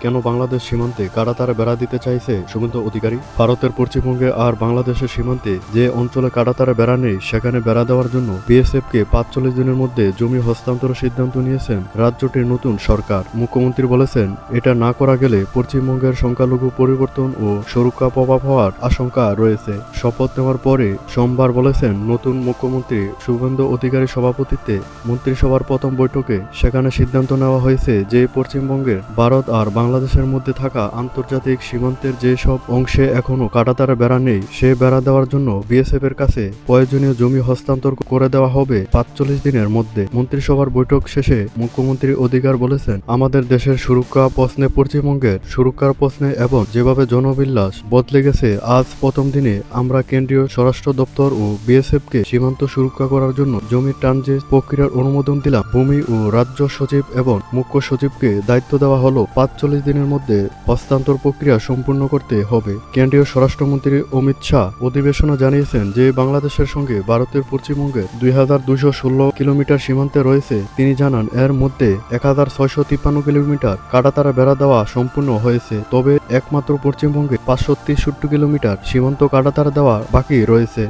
কেন বাংলাদেশ সীমান্তে কাঁটাতারে বেড়া দিতে চাইছে শুভেন্দু অধিকারী? ভারতের পশ্চিমবঙ্গে আর বাংলাদেশের সীমান্তে যে অঞ্চলে কাঁটাতারে বেড়া নেই সেখানে বেড়া দেওয়ার জন্য বিএসএফকে ৪৫ দিনের মধ্যে জমি হস্তান্তরের সিদ্ধান্ত নিয়েছেন রাজ্যটির নতুন সরকার। মুখ্যমন্ত্রী বলেছেন, এটা না করা গেলে পশ্চিমবঙ্গের সংখ্যালঘু পরিবর্তন ও সুরক্ষা প্রভাব হওয়ার আশঙ্কা রয়েছে। শপথ নেওয়ার পরে সোমবার বলেছেন নতুন মুখ্যমন্ত্রী শুভেন্দু অধিকারীর সভাপতিত্বে মন্ত্রিসভার প্রথম বৈঠকে। সেখানে সিদ্ধান্ত নেওয়া হয়েছে যে পশ্চিমবঙ্গের ভারত আর বাংলাদেশের মধ্যে থাকা আন্তর্জাতিক সীমান্তের যে সব অংশে এখনো কাঁটাতারে বেড়া নেই সে বেড়া দেওয়ার জন্য বিএসএফ এর কাছে প্রয়োজনীয় জমি হস্তান্তর করে দেওয়া হবে ৪৫ দিনের মধ্যে। মন্ত্রিসভার বৈঠক শেষে মুখ্যমন্ত্রী অধিকার বলেছেন, আমাদের দেশের সুরক্ষা প্রশ্নে পশ্চিমবঙ্গের সুরক্ষার প্রশ্নে এবং যেভাবে জনবিন্যাস বদলে গেছে, আজ প্রথম দিনে আমরা কেন্দ্রীয় স্বরাষ্ট্র দপ্তর ও বিএসএফকে সীমান্ত সুরক্ষা করার জন্য জমি ট্রানজিট প্রক্রিয়ার অনুমোদন দিলাম। ভূমি ও রাজ্য সচিব এবং মুখ্য সচিবকে দায়িত্ব দেওয়া হলো ৪৫ দিনের মধ্যে হস্তান্তর প্রক্রিয়া সম্পূর্ণ করতে হবে। কেন্দ্রীয় স্বরাষ্ট্রমন্ত্রী অমিত শাহ অধিবেশনে জানিয়েছেন যে বাংলাদেশের সঙ্গে ভারতের পশ্চিমবঙ্গে ২,২১৬ কিলোমিটার সীমান্তে রয়েছে। তিনি জানান, এর মধ্যে ১,৬৫৩ কিলোমিটার কাঁটাতারে বেড়া দেওয়া সম্পূর্ণ হয়েছে, তবে একমাত্র পশ্চিমবঙ্গে ৫৬৩ কিলোমিটার সীমান্ত কাঁটাতারে দেওয়া বাকি রয়েছে।